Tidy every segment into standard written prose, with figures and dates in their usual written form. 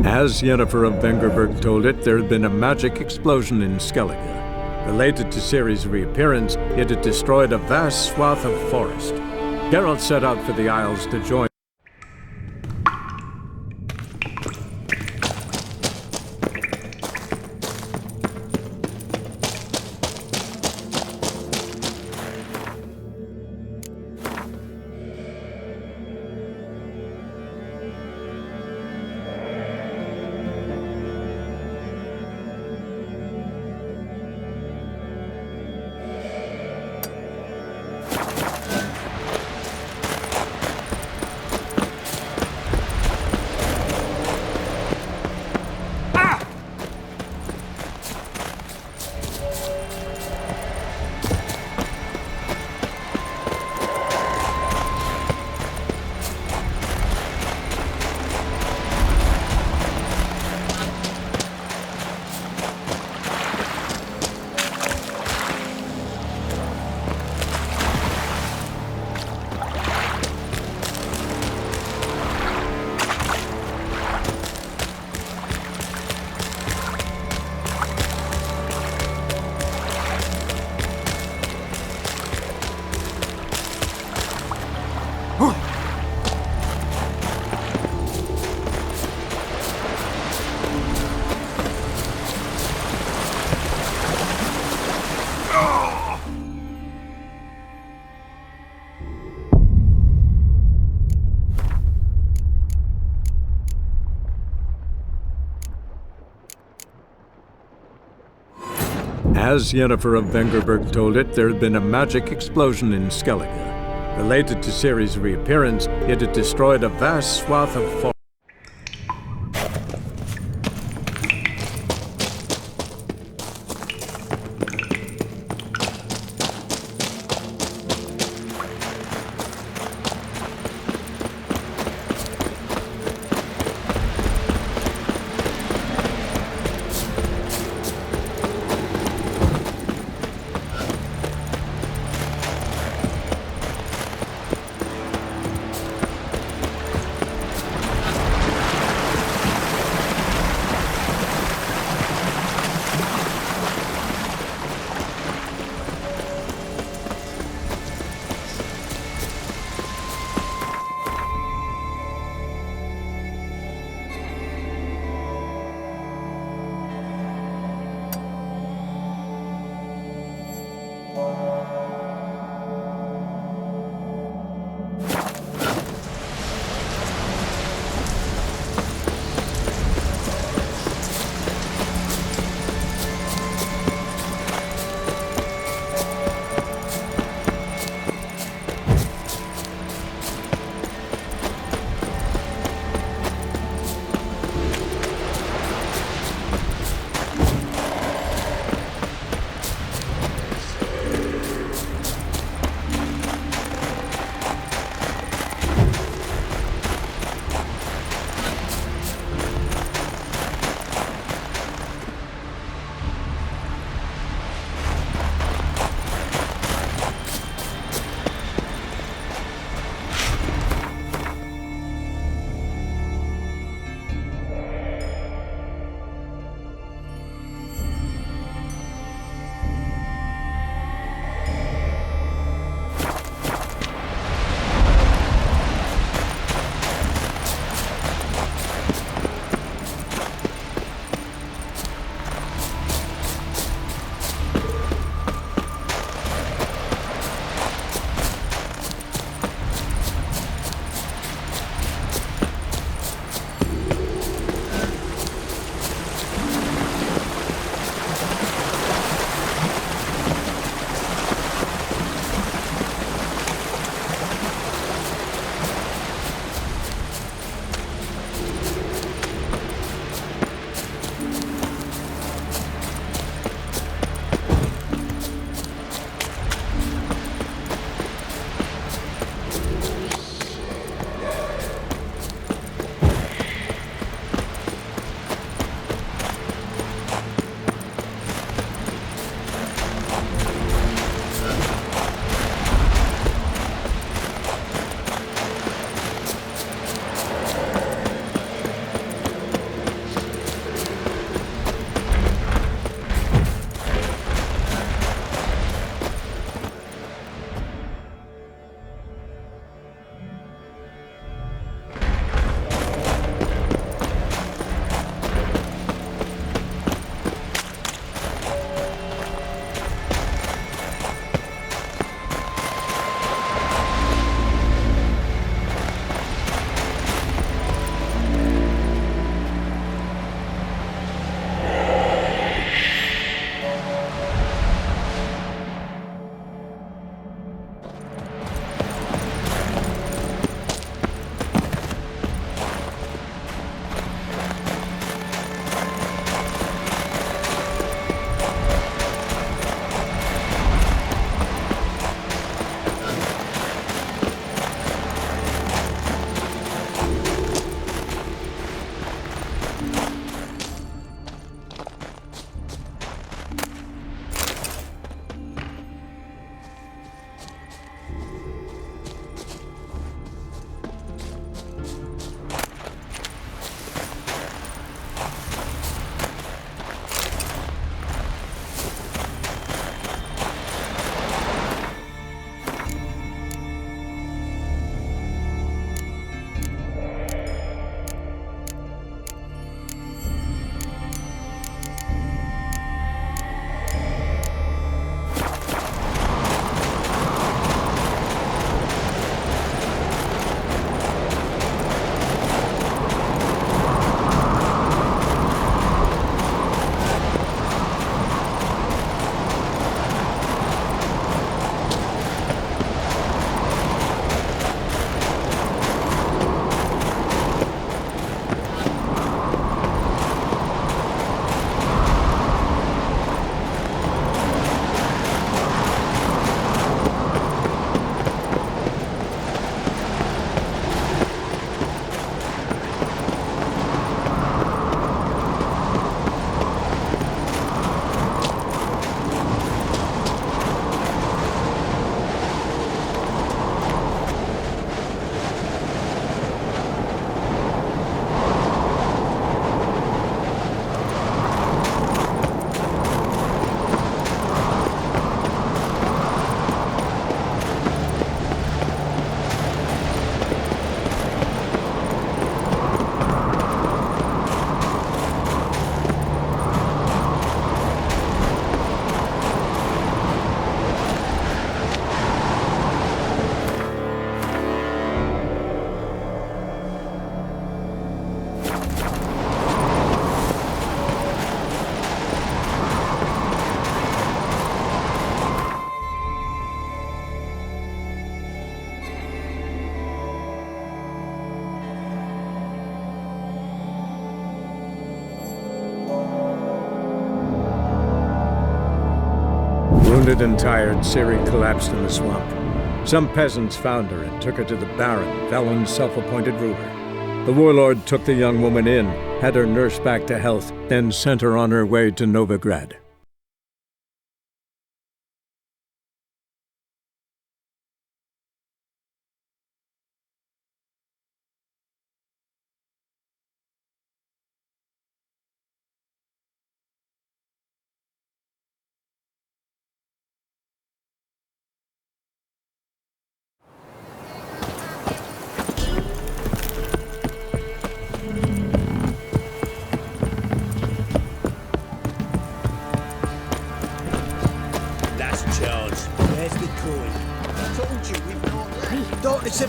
As Yennefer of Vengerberg told it, there had been a magic explosion in Skellige. Related to Ciri's reappearance, it had destroyed a vast swath of forest. Geralt set out for the Isles to join. As Yennefer of Vengerberg told it, there had been a magic explosion in Skellige. Related to Ciri's reappearance, it had destroyed a vast swath of forest. Wounded and tired, Ciri collapsed in the swamp. Some peasants found her and took her to the Baron, Valen's self-appointed ruler. The warlord took the young woman in, had her nursed back to health, then sent her on her way to Novigrad.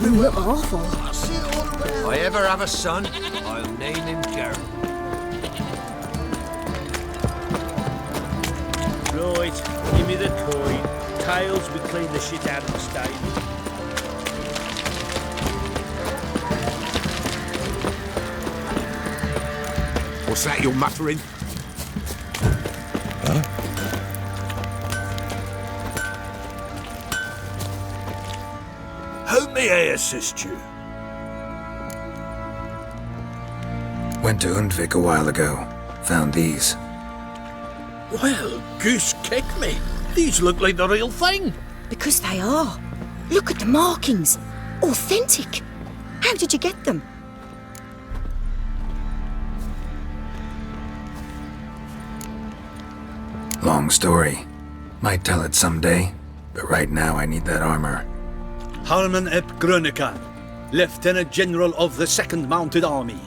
You look awful. If I ever have a son, I'll name him Geralt. Right, give me the coin. Tails, we clean the shit out of the stable. What's that you're muttering? How may I assist you? Went to Undvik a while ago. Found these. Well, goose kick me. These look like the real thing. Because they are. Look at the markings. Authentic. How did you get them? Long story. Might tell it someday, but right now I need that armor. Harman ep Grönekan, Lieutenant General of the 2nd Mounted Army.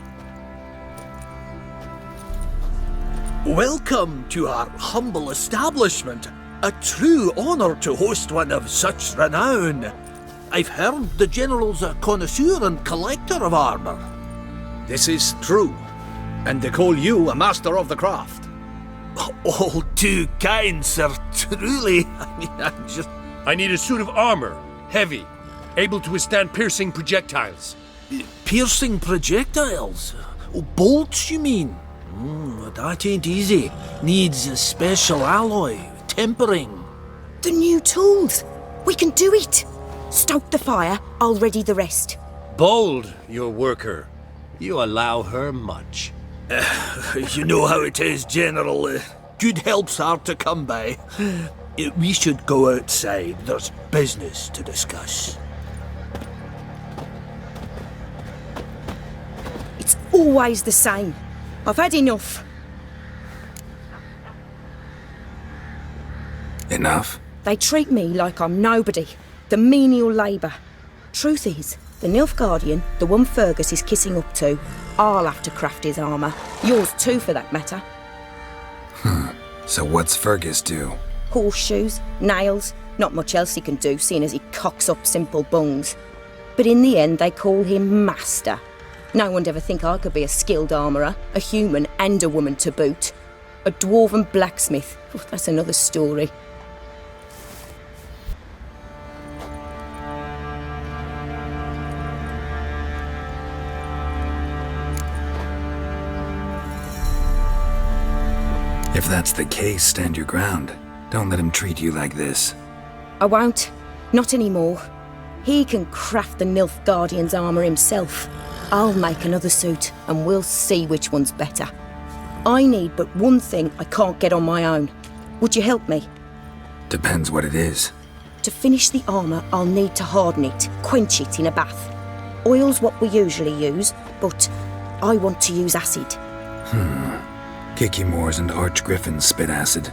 Welcome to our humble establishment. A true honor to host one of such renown. I've heard the General's a connoisseur and collector of armor. This is true, and they call you a master of the craft. All too kind, sir. Truly. I need a suit of armor. Heavy. Able to withstand piercing projectiles. Piercing projectiles? Oh, bolts, you mean? That ain't easy. Needs a special alloy. Tempering. The new tools. We can do it. Stoke the fire, I'll ready the rest. Bold, your worker. You allow her much. You know how it is, General. Good help's hard to come by. We should go outside. There's business to discuss. It's always the same. I've had enough. Enough? They treat me like I'm nobody. The menial labour. Truth is, the Nilfgaardian, the one Fergus is kissing up to, I'll have to craft his armour. Yours too, for that matter. So what's Fergus do? Horseshoes, nails, not much else he can do, seeing as he cocks up simple bungs. But in the end, they call him Master. No one'd ever think I could be a skilled armourer, a human and a woman to boot. A dwarven blacksmith, that's another story. If that's the case, stand your ground. Don't let him treat you like this. I won't. Not anymore. He can craft the Nilfgaardian's armour himself. I'll make another suit, and we'll see which one's better. I need but one thing I can't get on my own. Would you help me? Depends what it is. To finish the armour, I'll need to harden it, quench it in a bath. Oil's what we usually use, but I want to use acid. Kicky Moors and Archgriffins spit acid.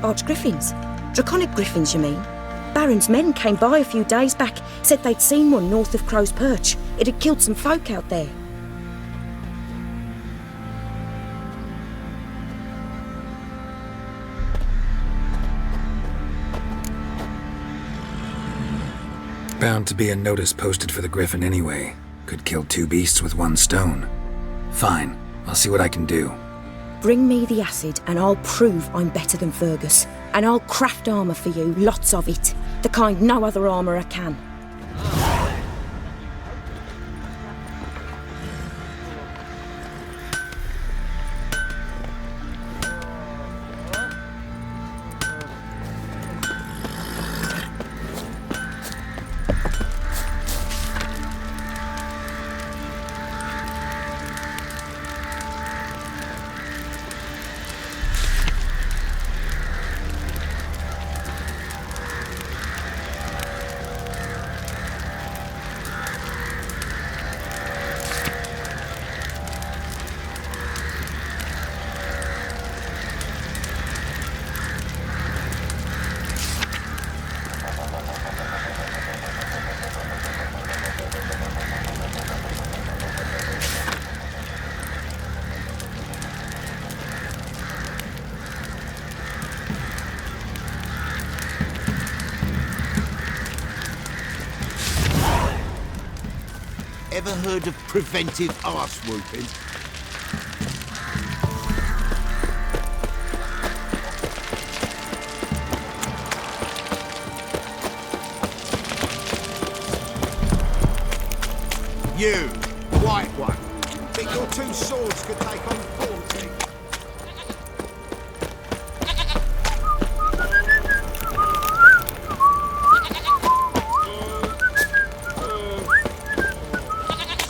Archgriffins? Draconic griffins, you mean? Baron's men came by a few days back, said they'd seen one north of Crow's Perch. It had killed some folk out there. Bound to be a notice posted for the Griffin anyway. Could kill two beasts with one stone. Fine, I'll see what I can do. Bring me the acid and I'll prove I'm better than Fergus. And I'll craft armour for you, lots of it. The kind no other armourer can. Ever heard of preventive arse whooping? You, white one. Think your two swords could take on 40?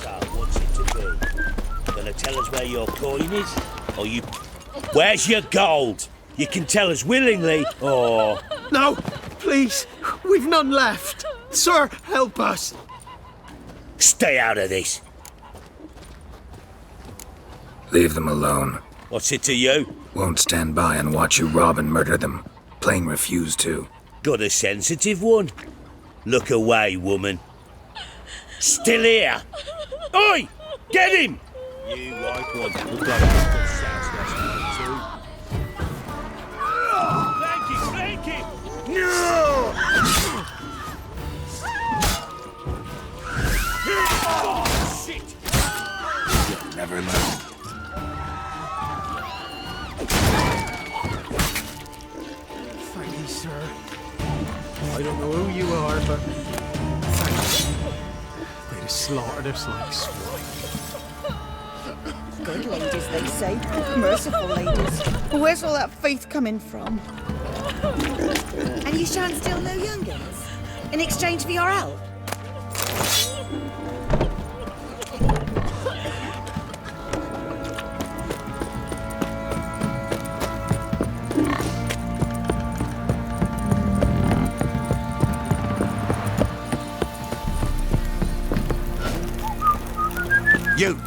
So, what's it to be? Gonna tell us where your coin is? Or you... Where's your gold? You can tell us willingly, or... No, please, we've none left. Sir, help us. Stay out of this. Leave them alone. What's it to you? Won't stand by and watch you rob and murder them. Plain refuse to. Got a sensitive one? Look away, woman. Still here? Oi! Get him! You white one. Look like you've got southwest way too. Flank him! Flank him! No! Oh, shit! You'll never learn. Thank you, sir. I don't know who you are, but thank you. They'd have slaughtered us like swine. Good ladies, they say. Merciful ladies. Well, where's all that faith coming from? And you shan't steal no youngins? In exchange for your help? You!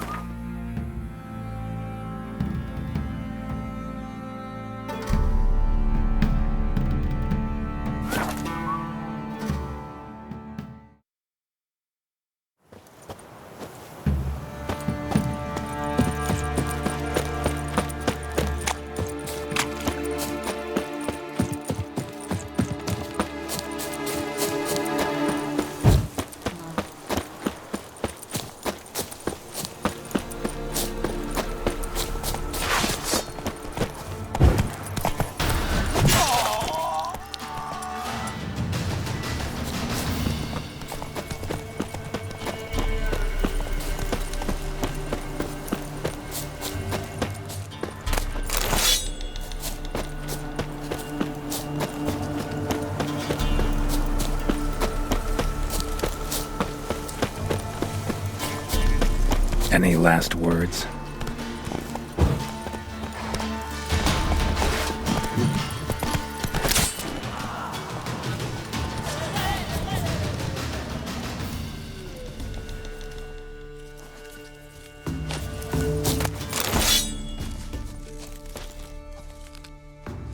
Any last words?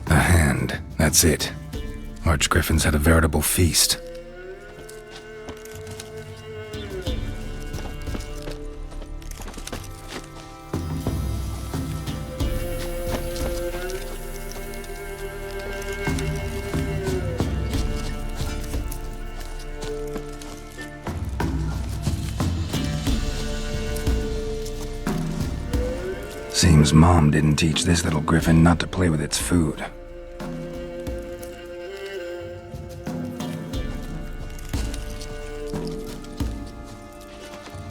A hand, that's it. Archgriffins had a veritable feast. Seems Mom didn't teach this little griffin not to play with its food.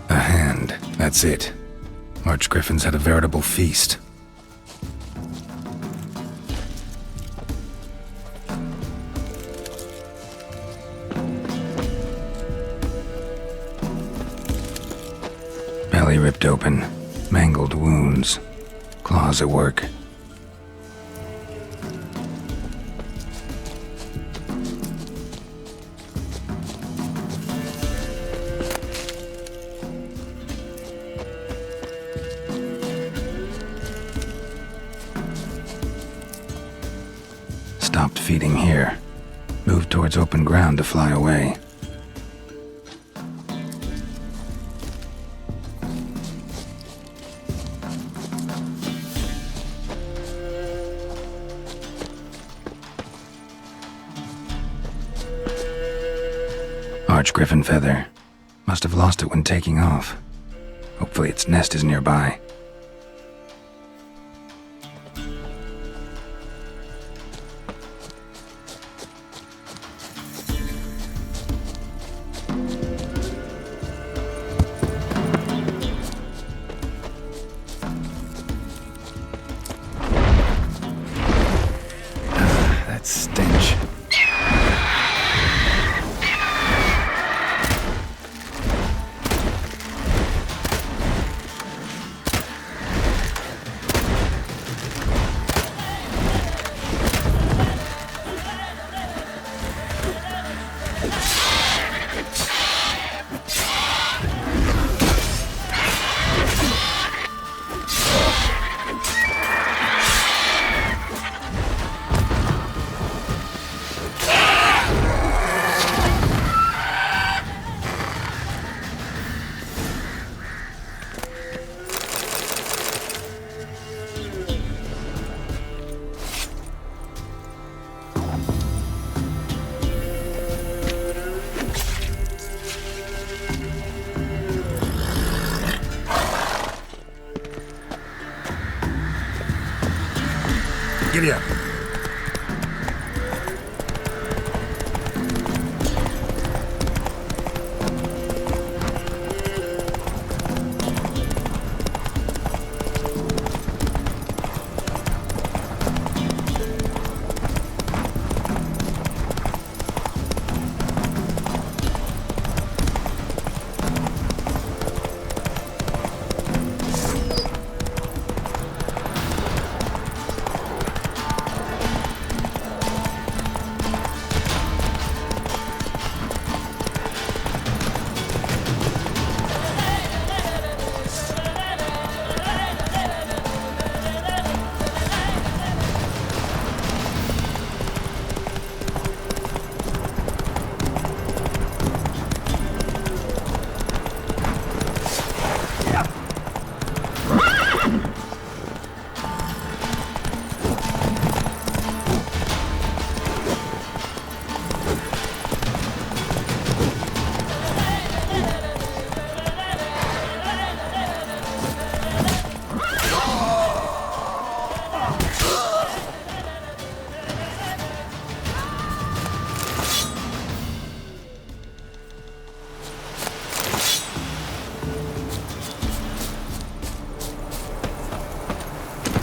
A hand, that's it. Archgriffins had a veritable feast. Belly ripped open, mangled wounds. Claws at work. Stopped feeding here. Moved towards open ground to fly away. Archgriffin feather. Must have lost it when taking off. Hopefully its nest is nearby. That stench. Giddy up.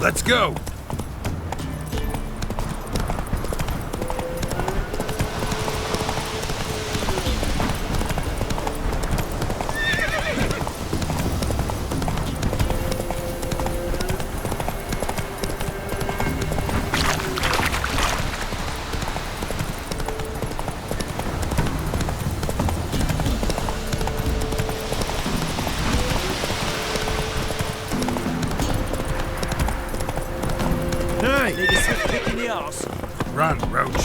Let's go! Run, Roach.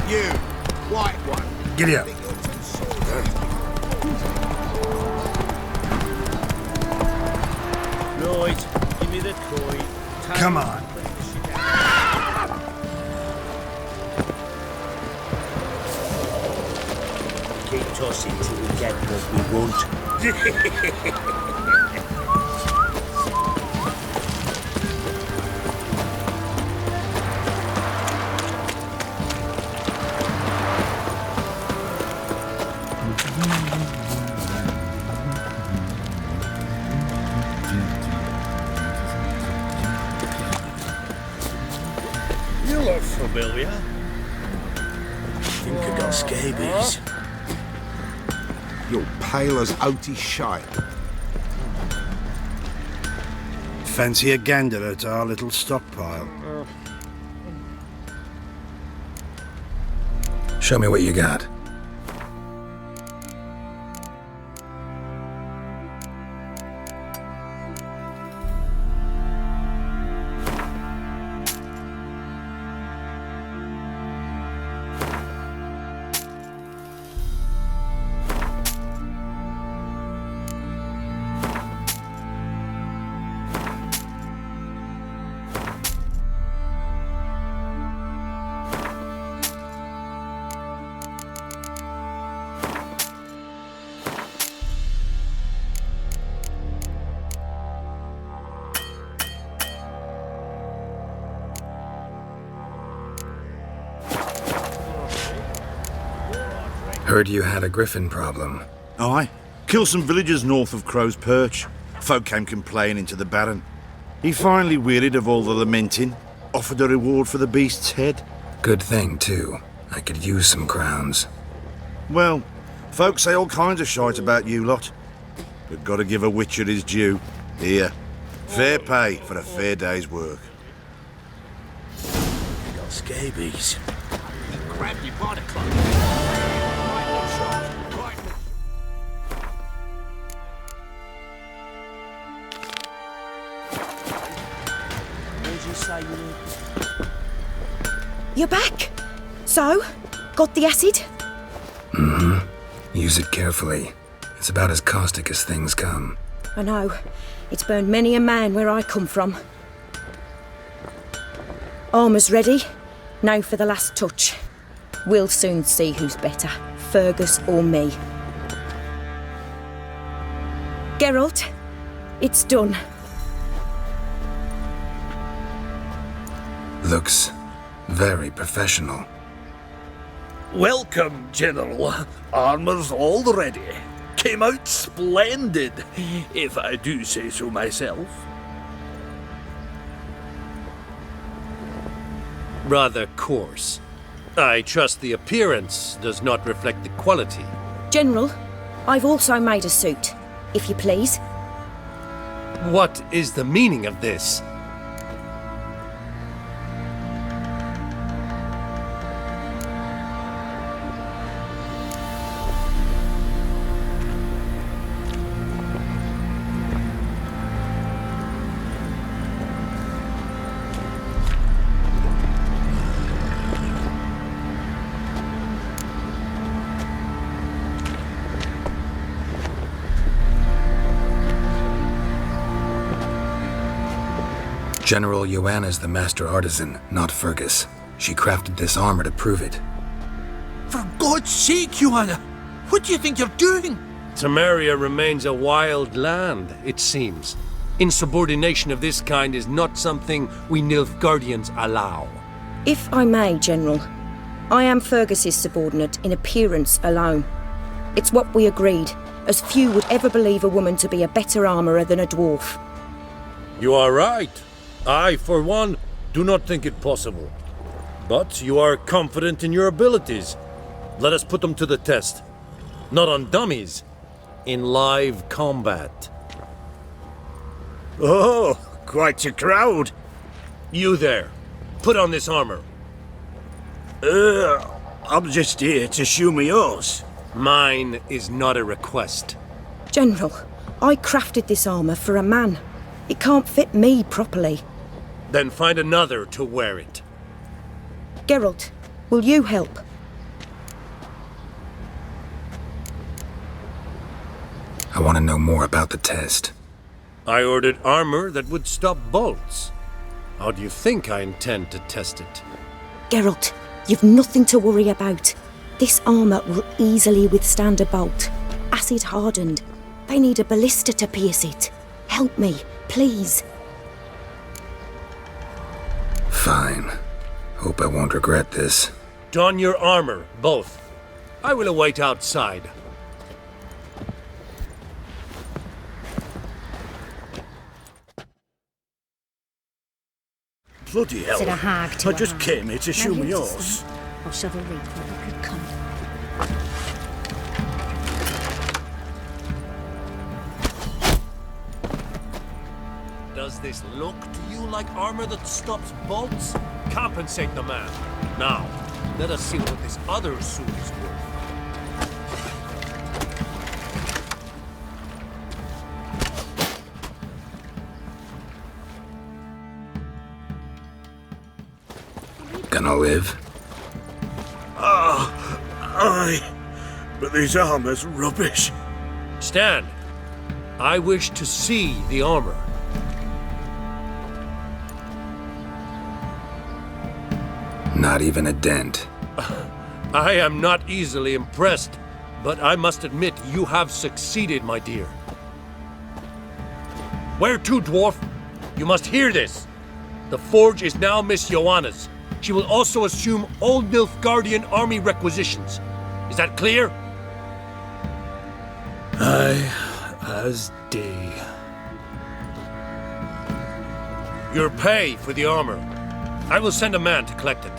You, white one. Giddy up. Right, give me the coin. Come on. Keep tossing till we get what we want. You look familiar. Think I got scabies. You're pale as oaty shite. Fancy a gander at our little stockpile? Show me what you got. Heard you had a griffin problem. Aye. Killed some villagers north of Crow's Perch. Folk came complaining to the Baron. He finally wearied of all the lamenting, offered a reward for the beast's head. Good thing, too. I could use some crowns. Well, folk say all kinds of shite about you lot. But gotta give a witcher his due. Here, fair pay for a fair day's work. You got scabies. Grab you by the cloak. Where'd you say you were? You're back? So? Got the acid? Mm-hmm. Use it carefully. It's about as caustic as things come. I know. It's burned many a man where I come from. Armour's ready. Now for the last touch. We'll soon see who's better, Fergus or me. Geralt, it's done. Looks very professional. Welcome, General. Armour's all ready. Came out splendid, if I do say so myself. Rather coarse. I trust the appearance does not reflect the quality. General, I've also made a suit, if you please. What is the meaning of this? General Joanna's the master artisan, not Fergus. She crafted this armor to prove it. For God's sake, Joanna! What do you think you're doing? Temeria remains a wild land, it seems. Insubordination of this kind is not something we Nilfgaardians allow. If I may, General, I am Fergus's subordinate in appearance alone. It's what we agreed, as few would ever believe a woman to be a better armourer than a dwarf. You are right. I, for one, do not think it possible. But you are confident in your abilities. Let us put them to the test. Not on dummies, in live combat. Oh, quite a crowd. You there, put on this armor. I'm just here to show me yours. Mine is not a request. General, I crafted this armour for a man. It can't fit me properly. Then find another to wear it. Geralt, will you help? I want to know more about the test. I ordered armor that would stop bolts. How do you think I intend to test it? Geralt, you've nothing to worry about. This armour will easily withstand a bolt. Acid hardened. They need a ballista to pierce it. Help me, please. Fine. Hope I won't regret this. Don your armor, both. I will await outside. Bloody hell. Said a hag to I a just hag. came here to show Now me here's yours. some. I'll shove a reap where it could come. Does this look to you like armor that stops bolts? Compensate the man. Now, let us see what this other suit is worth. Gonna live? Aye. But this armor's rubbish. Stand. I wish to see the armor. Not even a dent. I am not easily impressed, but I must admit you have succeeded, my dear. Where to, dwarf? You must hear this. The forge is now Miss Joanna's. She will also assume all Nilfgaardian army requisitions. Is that clear? Aye, as day. Your pay for the armor. I will send a man to collect it.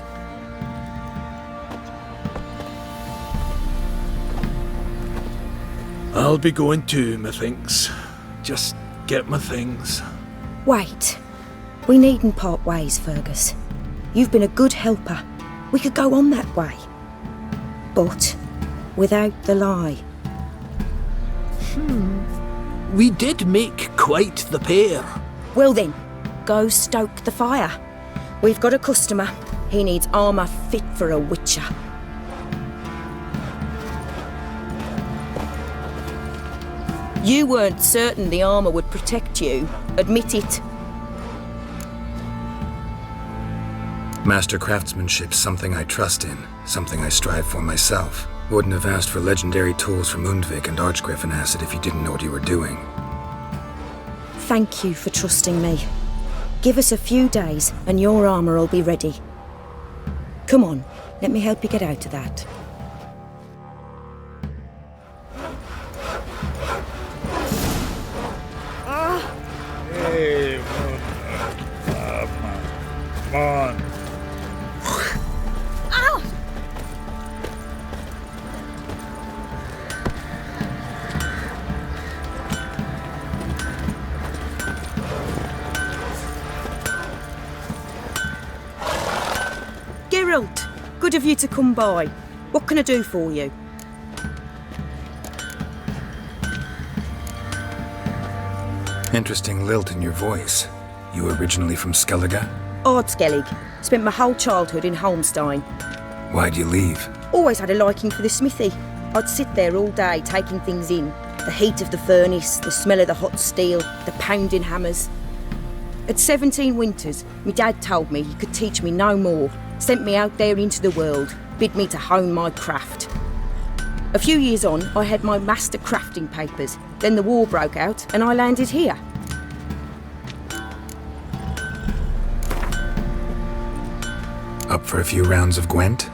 I'll be going too, methinks. Just get my things. Wait. We needn't part ways, Fergus. You've been a good helper. We could go on that way. But without the lie. We did make quite the pair. Well then, go stoke the fire. We've got a customer. He needs armour fit for a witcher. You weren't certain the armour would protect you. Admit it. Master craftsmanship's something I trust in, something I strive for myself. Wouldn't have asked for legendary tools from Undvik and Archgriffin Acid if you didn't know what you were doing. Thank you for trusting me. Give us a few days and your armour will be ready. Come on, let me help you get out of that. Hey, come on. Ow! Geralt, good of you to come by. What can I do for you? Interesting lilt in your voice. You originally from Skellige? Odd Skellige. Spent my whole childhood in Holmstein. Why'd you leave? Always had a liking for the smithy. I'd sit there all day taking things in. The heat of the furnace, the smell of the hot steel, the pounding hammers. At 17 winters, my dad told me he could teach me no more. Sent me out there into the world, bid me to hone my craft. A few years on, I had my master crafting papers. Then the war broke out and I landed here. Up for a few rounds of Gwent?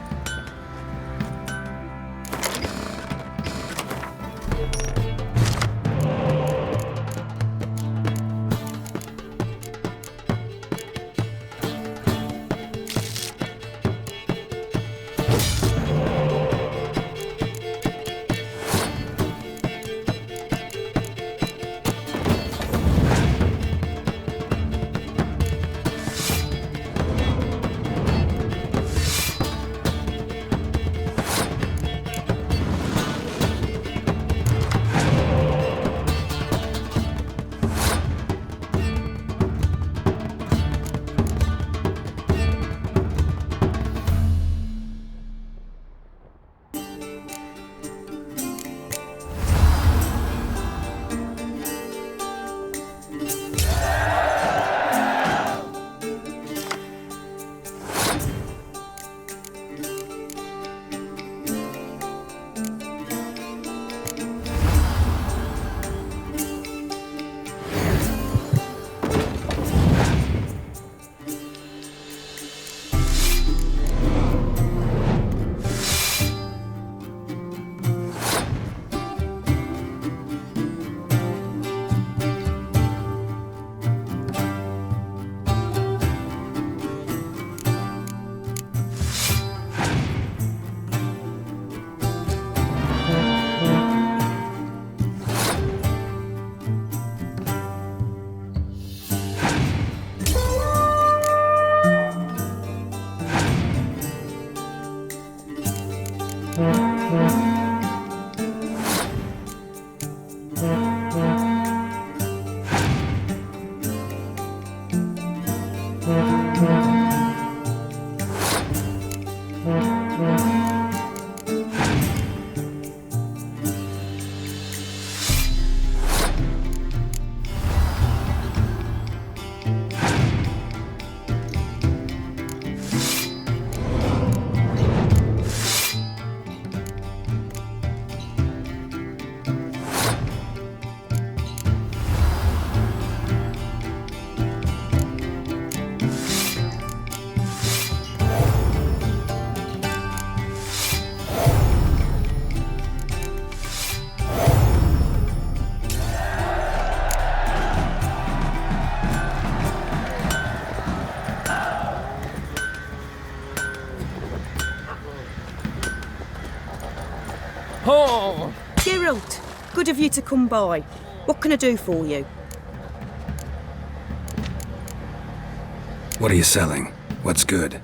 Oh! Geralt, good of you to come by. What can I do for you? What are you selling? What's good?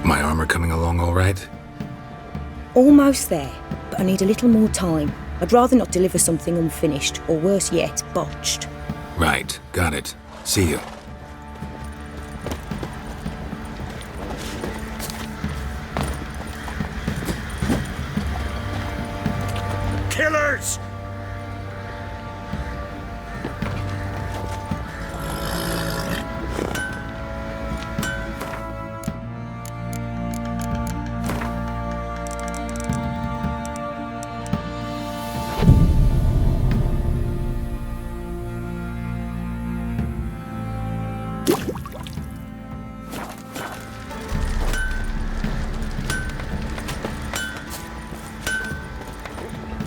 My armor coming along all right? Almost there, but I need a little more time. I'd rather not deliver something unfinished, or worse yet, botched. Right, got it. See you. Killers!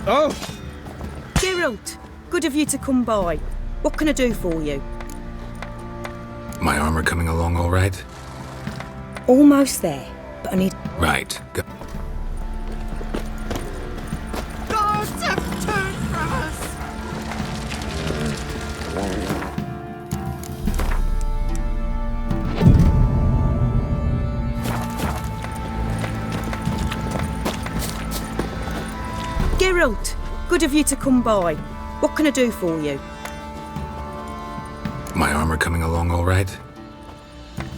Oh! Geralt, good of you to come by. What can I do for you? My armor coming along all right? Almost there, but I need... Right, go. Guards have turned from us! Geralt, good of you to come by. What can I do for you? My armor coming along all right?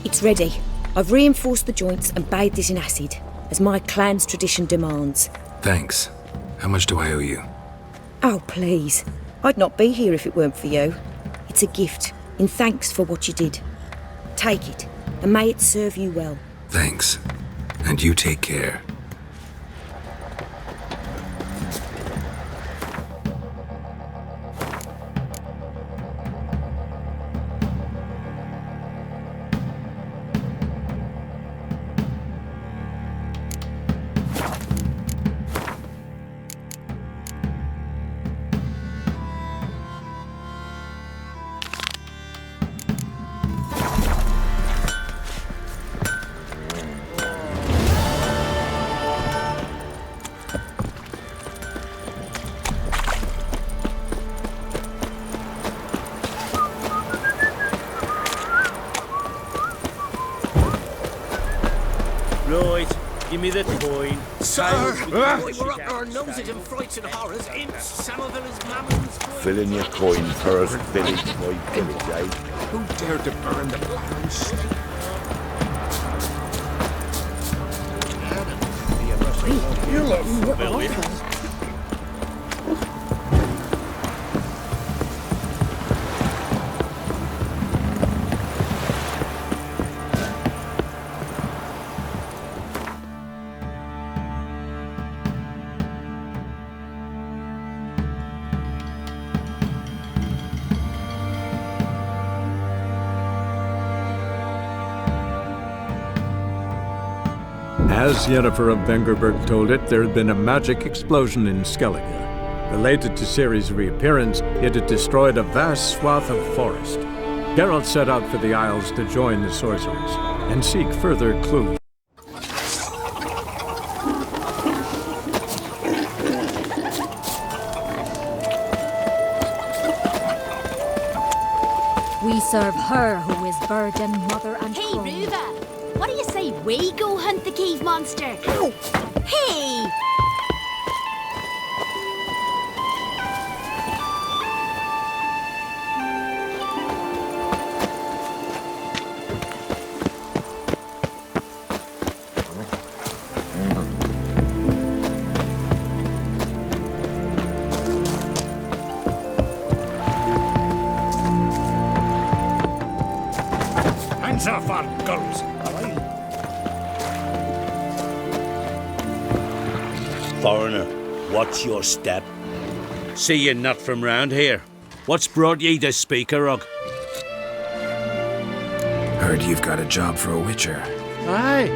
It's ready. I've reinforced the joints and bathed it in acid, as my clan's tradition demands. Thanks. How much do I owe you? Oh, please. I'd not be here if it weren't for you. It's a gift, in thanks for what you did. Take it, and may it serve you well. Thanks. And you take care. Right, give me the coin. Sir! We're up our noses in frights and horrors. Imps, Samovillas, mammons... Fill in your coin first, village by village, eh? Who dared to burn the plans? You look familiar. As Yennefer of Vengerberg told it, there had been a magic explosion in Skellige. Related to Ciri's reappearance, it had destroyed a vast swath of forest. Geralt set out for the Isles to join the sorcerers and seek further clues. We serve her who is virgin, mother, and Hey, crone. Ruva! What do you say we go hunt the cave monster? Ow. Hey! yourself on, girls, alright? Foreigner, watch your step. See you're not from round here. What's brought ye to Speakerrug? Heard you've got a job for a witcher. Aye.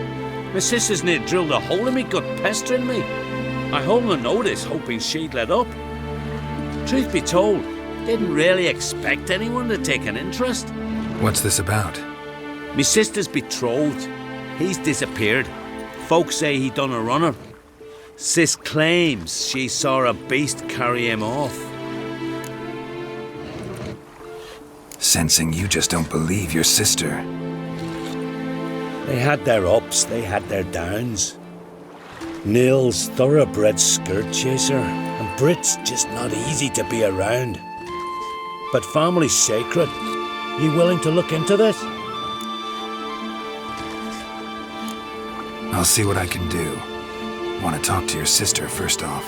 My sister's near drilled a hole in me gut pestering me. I hold no notice, hoping she'd let up. Truth be told, didn't really expect anyone to take an interest. What's this about? Me sister's betrothed. He's disappeared. Folks say he done a runner. Sis claims she saw a beast carry him off. Sensing you just don't believe your sister. They had their ups, they had their downs. Neil's thoroughbred skirt chaser, and Brit's just not easy to be around. But family's sacred. You willing to look into this? I'll see what I can do. Want to talk to your sister first off.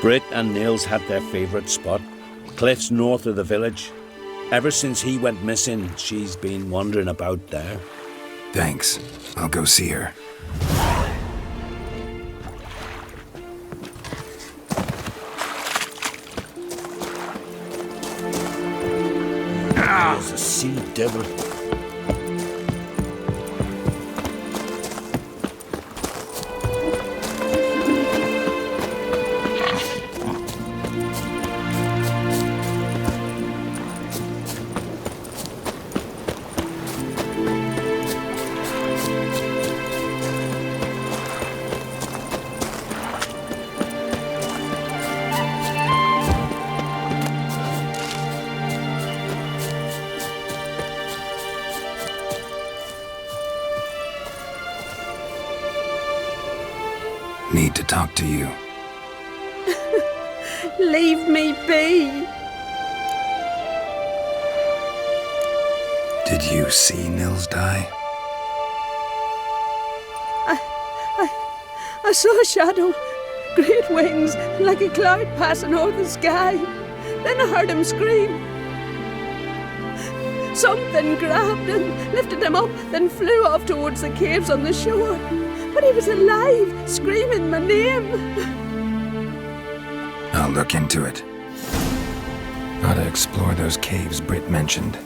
Brit and Nils had their favourite spot, cliffs north of the village. Ever since he went missing, she's been wandering about there. Thanks. I'll go see her. There's a sea devil. Need to talk to you. Leave me be. Did you see Nils die? I saw a shadow, great wings, like a cloud passing over the sky. Then I heard him scream. Something grabbed him, lifted him up, then flew off towards the caves on the shore. But he was alive, screaming my name. I'll look into it. Gotta explore those caves Britt mentioned.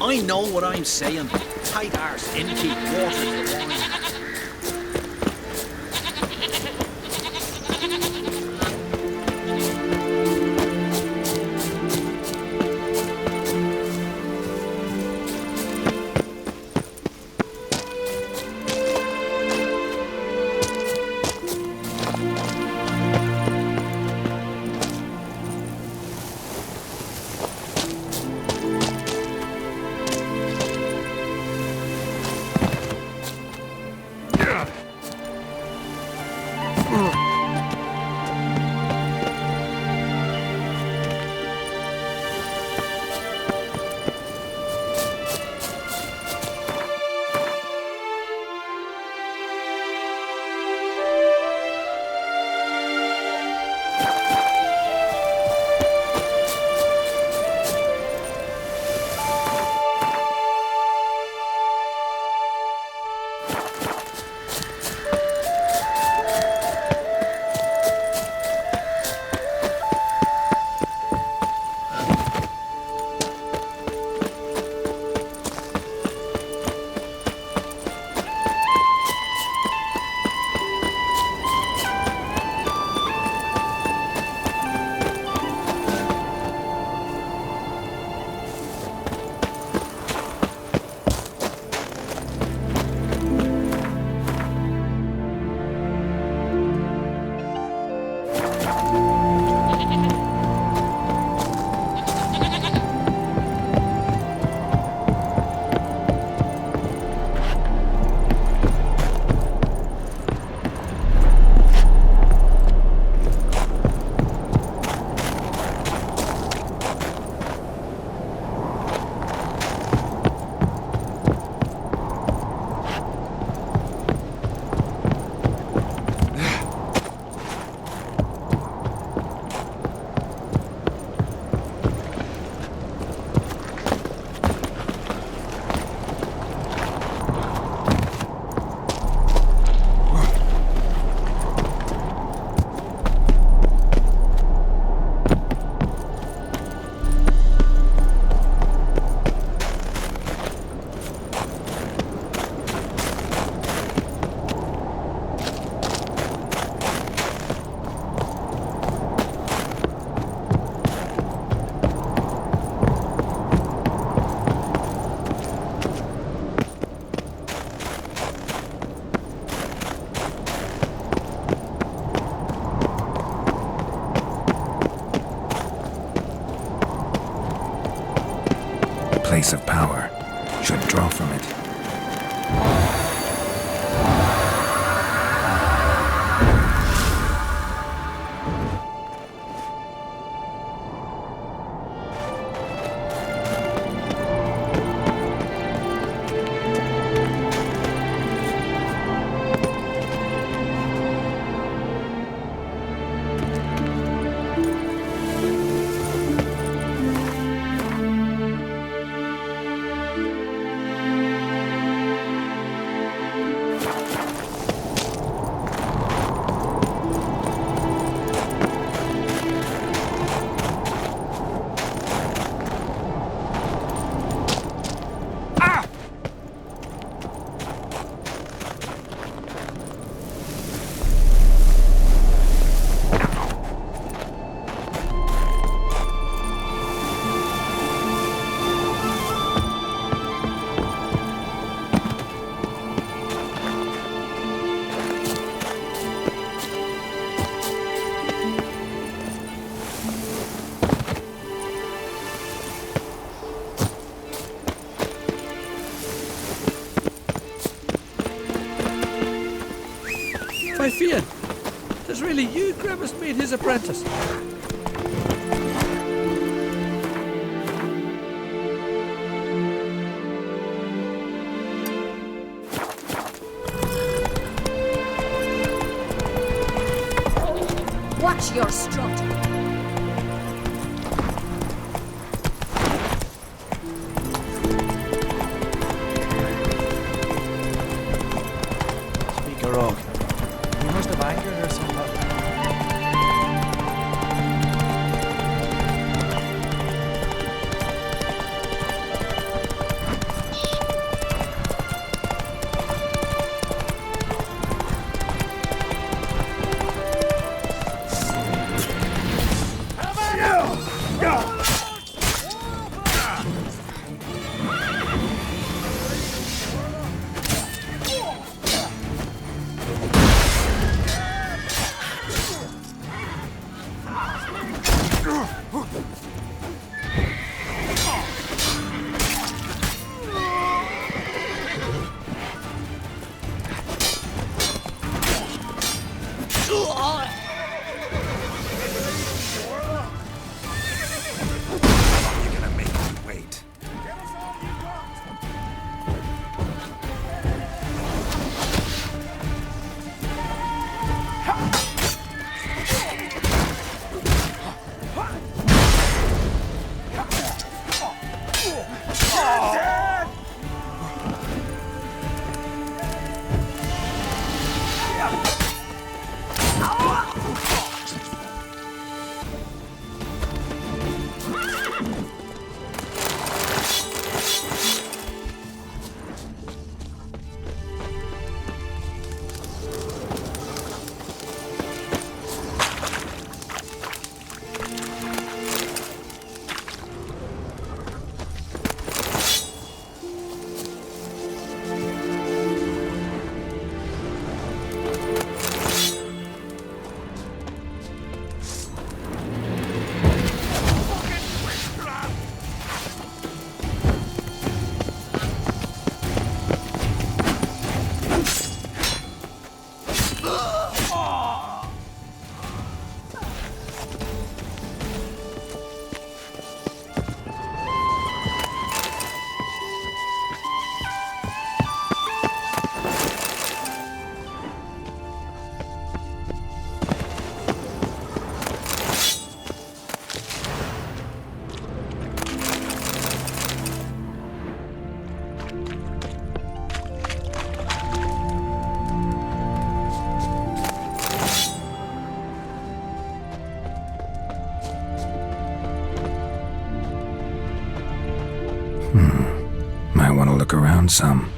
I know what I'm saying. Tight arse, innkeep, water the wine. place of power should draw from it. My Fian, 'tis really you Grimace made his apprentice. Watch your strut. Speak a rock. You must have angered her somehow. Might want to look around some.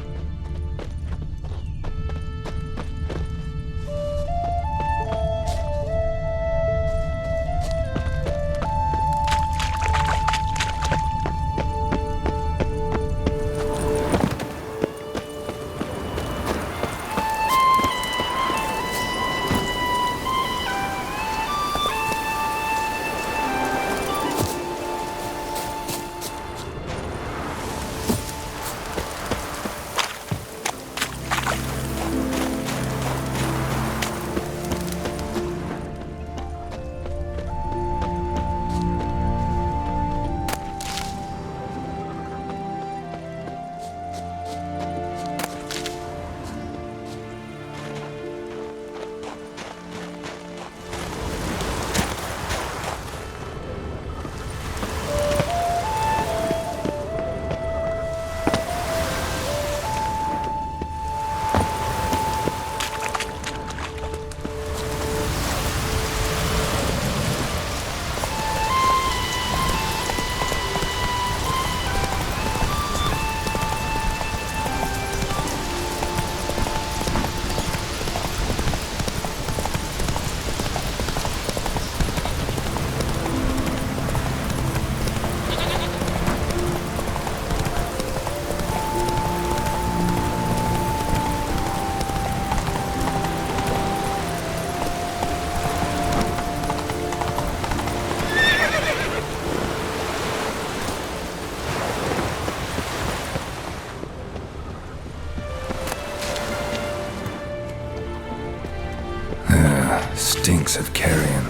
stinks of carrion.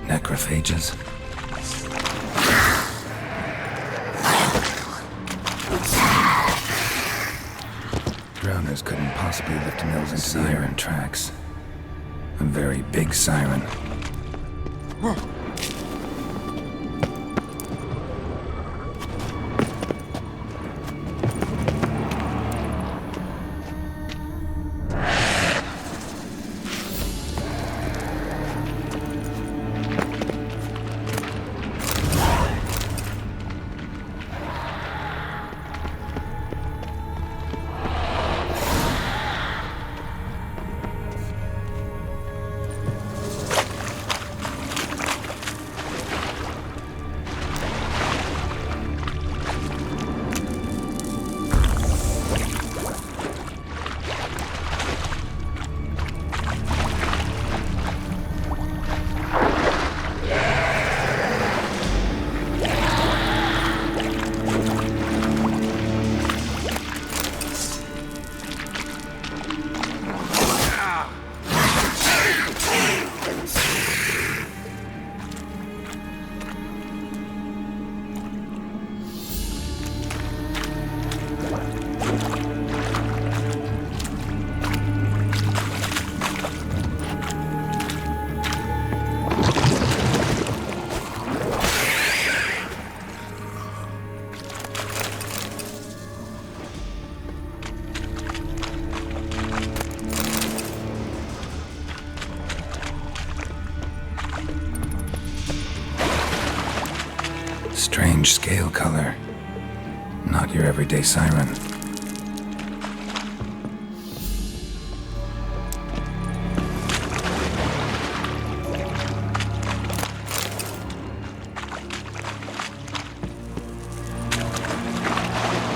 Necrophages. Drowners couldn't possibly lift a nose into siren tracks. A very big siren. Strange scale color. Not your everyday siren.